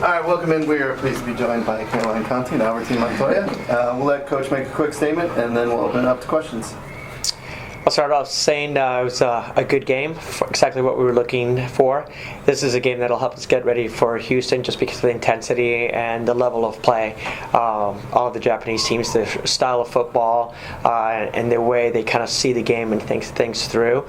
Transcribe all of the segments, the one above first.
right, welcome in. We are pleased to be joined by Conti and Albertin Montoya. We'll let Coach make a quick statement, and then we'll open it up to questions. I'll start off saying it was a good game, for exactly what we were looking for. This is a game that'll help us get ready for Houston just because of the intensity and the level of play. All of the Japanese teams, the style of football, and the way they kind of see the game and think things through,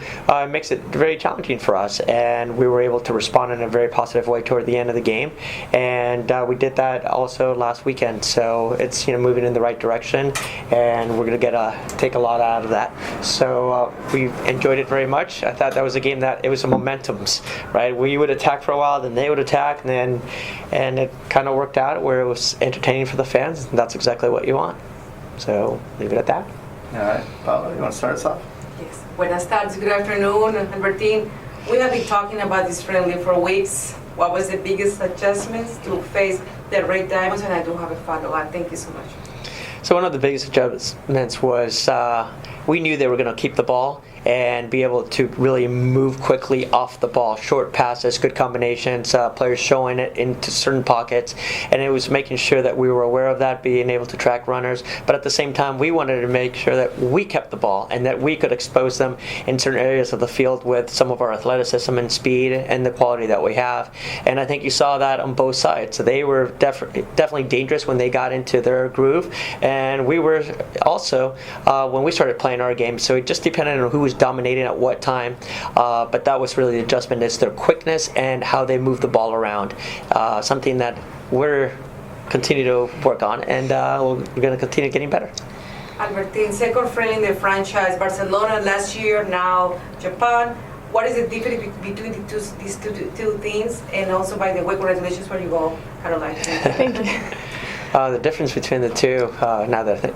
makes it very challenging for us. And we were able to respond in a very positive way toward the end of the game. And we did that also last weekend. So it's moving in the right direction, and we're going to take a lot out of that. So we enjoyed it very much. I thought that was a game that it was a momentums, right? We would attack for a while, then they would attack, and it kind of worked out where it was entertaining for the fans. And that's exactly what you want. So leave it at that. All right, Paolo, you want to start us off? Yes. Buenas tardes. Good afternoon, Albertin. We have been talking about this friendly for weeks. What was the biggest adjustments to face the Red Diamonds? And I do have a follow-up. Thank you so much. So one of the biggest adjustments was we knew they were going to keep the ball and be able to really move quickly off the ball. Short passes, good combinations, players showing it into certain pockets, and it was making sure that we were aware of that, being able to track runners. But at the same time, we wanted to make sure that we kept the ball and that we could expose them in certain areas of the field with some of our athleticism and speed and the quality that we have. And I think you saw that on both sides. So they were definitely dangerous when they got into their groove, and we were also when we started playing our game. So it just depended on who was dominating at what time, but that was really the adjustment. It's their quickness and how they move the ball around, something that we're continue to work on, and we're going to continue getting better. Albertin, second friendly in the franchise, Barcelona last year, now Japan. What is the difference between these two teams? And also, by the way, congratulations for you all, Caroline. Thank you. The difference between the two, now that I think,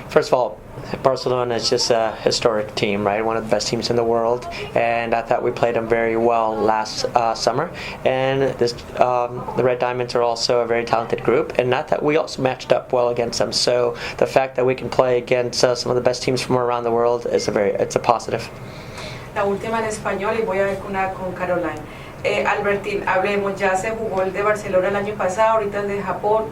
first of all, Barcelona is just a historic team, right? One of the best teams in the world, and I thought we played them very well last summer. And the Red Diamonds are also a very talented group, and I thought we also matched up well against them. So the fact that we can play against some of the best teams from around the world is it's a positive. La última en español y voy a ver con Caroline. Albertin, hablemos, ya se jugó el de Barcelona el año pasado, ahorita el de Japón,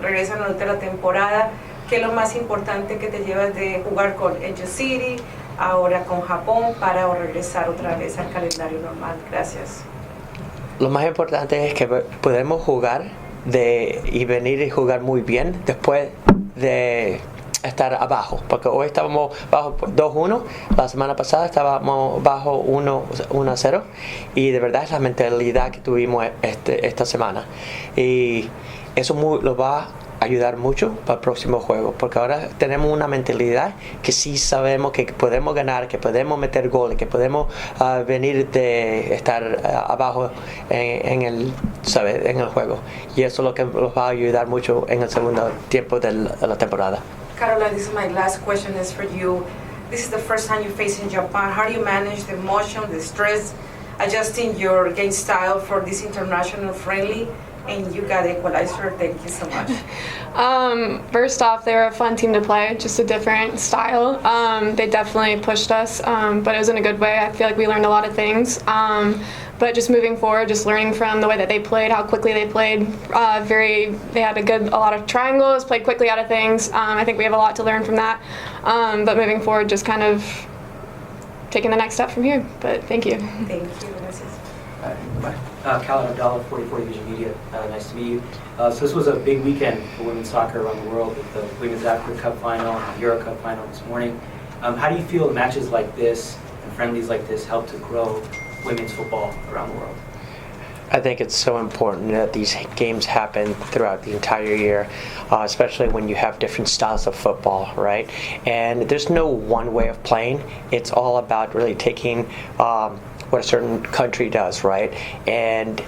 regresan a la temporada. ¿Qué es lo más importante que te llevas de jugar con Angel City, ahora con Japón, para regresar otra vez al calendario normal? Gracias. Lo más importante es que podemos jugar y venir y jugar muy bien después de estar abajo, porque hoy estábamos bajo 2-1, la semana pasada estábamos bajo 1-0, y de verdad es la mentalidad que tuvimos esta semana, y eso lo va a ayudar mucho para el próximo juego, porque ahora tenemos una mentalidad que sí sabemos que podemos ganar, que podemos meter goles, que podemos venir de estar abajo en el juego, y eso es lo que nos va a ayudar mucho en el segundo tiempo de la temporada. Caroline, this is my last question is for you. This is the first time you face in Japan. How do you manage the emotion, the stress, adjusting your game style for this international friendly? And you got equalizer. Thank you so much. First off, they were a fun team to play, just a different style. They definitely pushed us, but it was in a good way. I feel like we learned a lot of things. But just moving forward, just learning from the way that they played, how quickly they played. They had a lot of triangles, played quickly out of things. I think we have a lot to learn from that. But moving forward, just kind of taking the next step from here. But thank you. Thank you. Gracias. Khaled Abdallah, 44 Division Media. Nice to meet you. So this was a big weekend for women's soccer around the world with the Women's Africa Cup final and the Euro Cup final this morning. How do you feel matches like this and friendlies like this help to grow women's football around the world? I think it's so important that these games happen throughout the entire year, especially when you have different styles of football, right? And there's no one way of playing. It's all about really taking what a certain country does, right? And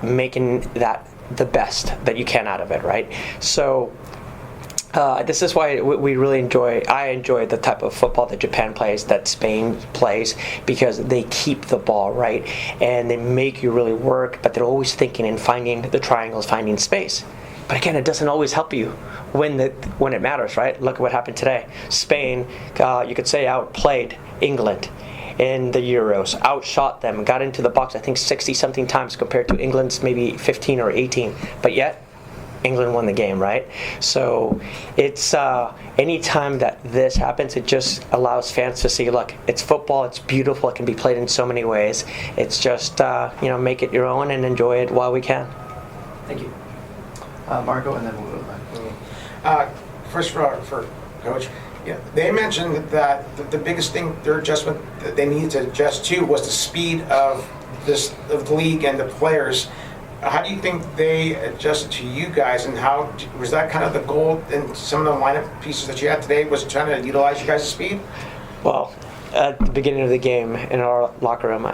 making that the best that you can out of it, right? So this is why I enjoy the type of football that Japan plays, that Spain plays, because they keep the ball, right? And they make you really work, but they're always thinking and finding the triangles, finding space. But again, it doesn't always help you when it matters, right? Look at what happened today. Spain, you could say, outplayed England. in the Euros, outshot them, got into the box I think 60 something times compared to England's maybe 15 or 18, but yet England won the game, right? So it's any time that this happens, it just allows fans to see, look, it's football, it's beautiful, it can be played in so many ways. It's just make it your own and enjoy it while we can. Thank you. Marco, and then we'll go back. First for Coach, yeah, they mentioned that the biggest thing, their adjustment that they needed to adjust to was the speed of the league and the players. How do you think they adjusted to you guys, and how was that kind of the goal in some of the lineup pieces that you had today, was trying to utilize you guys' speed? Well, at the beginning of the game in our locker room,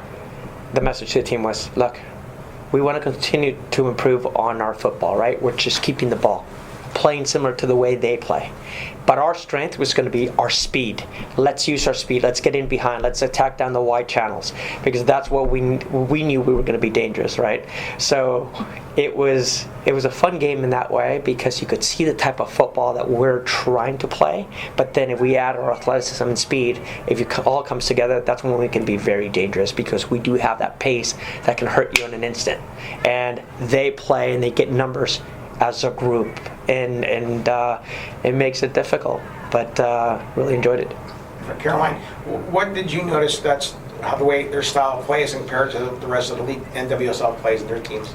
the message to the team was, look, we want to continue to improve on our football, right? We're just keeping the ball, playing similar to the way they play. But our strength was going to be our speed. Let's use our speed. Let's get in behind. Let's attack down the wide channels, because that's what we knew we were going to be dangerous, right? So it was a fun game in that way, because you could see the type of football that we're trying to play. But then if we add our athleticism and speed, if it all comes together, that's when we can be very dangerous, because we do have that pace that can hurt you in an instant. And they play and they get numbers as a group, and it makes it difficult, but really enjoyed it. For Caroline, what did you notice that's how the way their style plays compared to the rest of the league, NWSL plays and their teams?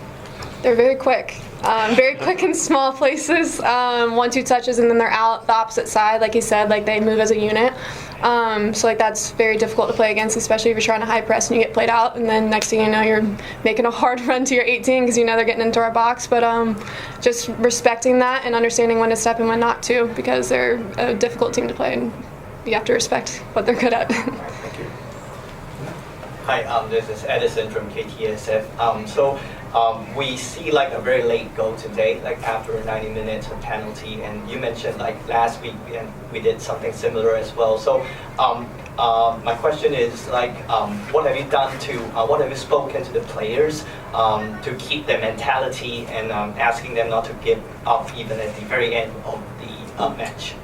They're very quick in small places. 1-2 touches and then they're out the opposite side, like you said, like they move as a unit. So like that's very difficult to play against, especially if you're trying to high press and you get played out, and then next thing you know you're making a hard run to your 18 because you know they're getting into our box. But just respecting that and understanding when to step and when not to, because they're a difficult team to play and you have to respect what they're good at. Thank you. Hi, this is Edison from KTSF. We see like a very late goal today, like after 90 minutes of penalty, and you mentioned like last week and we did something similar as well. So my question is like, what have you done to, what have you spoken to the players to keep their mentality and asking them not to give up even at the very end of the match?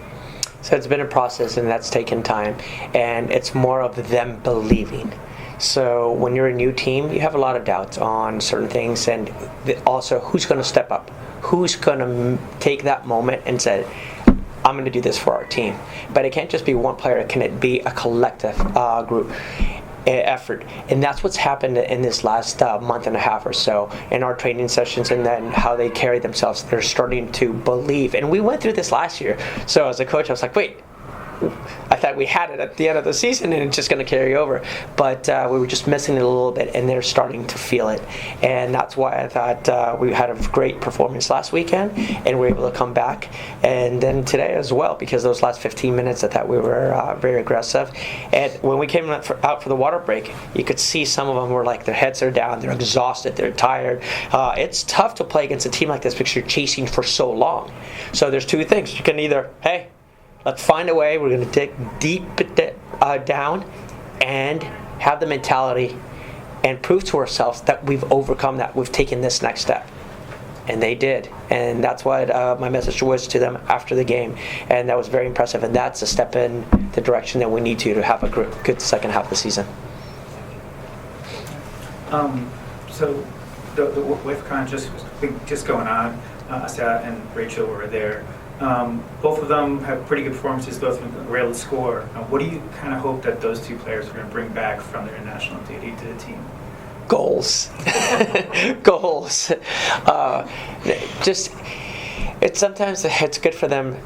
So it's been a process, and that's taken time, and it's more of them believing. So when you're a new team, you have a lot of doubts on certain things, and also who's going to step up, who's going to take that moment and say, I'm going to do this for our team. But it can't just be one player, can it be a collective group effort? And that's what's happened in this last month and a half or so in our training sessions, and then how they carry themselves. They're starting to believe, and we went through this last year. So as a coach, I was like, wait, I thought we had it at the end of the season and it's just going to carry over, but we were just missing it a little bit, and they're starting to feel it. And that's why I thought we had a great performance last weekend, and we're able to come back, and then today as well, because those last 15 minutes I thought we were very aggressive. And when we came out for the water break, you could see some of them were like, their heads are down, they're exhausted, they're tired. It's tough to play against a team like this because you're chasing for so long. So there's two things. You can either, hey, let's find a way, we're going to dig deep down and have the mentality and prove to ourselves that we've overcome that, we've taken this next step. And they did. And that's what my message was to them after the game. And that was very impressive. And that's a step in the direction that we need to have a good second half of the season. So the WIFCON just going on, Asa and Rachel were there. Both of them have pretty good performances, both of them were able to score. What do you kind of hope that those two players are going to bring back from their international duty to the team? Goals. Goals. Sometimes it's good for them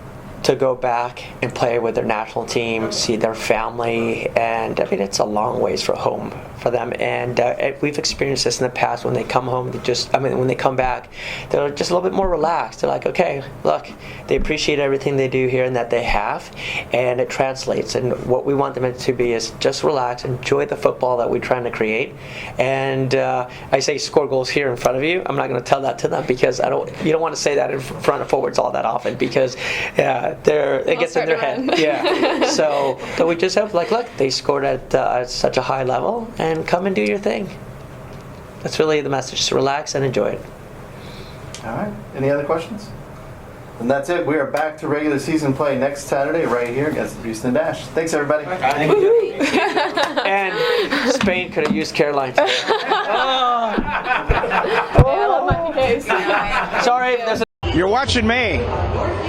to go back and play with their national team, see their family, and I mean, it's a long ways from home for them. And we've experienced this in the past. When they come home, when they come back, they're just a little bit more relaxed. They're like, okay, look, they appreciate everything they do here and that they have, and it translates. And what we want them to be is just relax, enjoy the football that we're trying to create. And I say score goals here in front of you. I'm not going to tell that to them, because you don't want to say that in front of forwards all that often, because it gets in their head. Yeah. So we just have look, they scored at such a high level, and come and do your thing. That's really the message. Just relax and enjoy it. All right. Any other questions? And that's it. We are back to regular season play next Saturday right here against the Houston Dash. Thanks, everybody. And Spain could have used Caroline today. Sorry. You're watching me,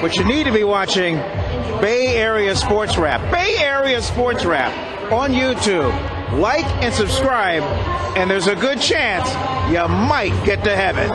but you need to be watching Bay Area Sports Wrap. Bay Area Sports Wrap on YouTube. Like and subscribe, and there's a good chance you might get to heaven.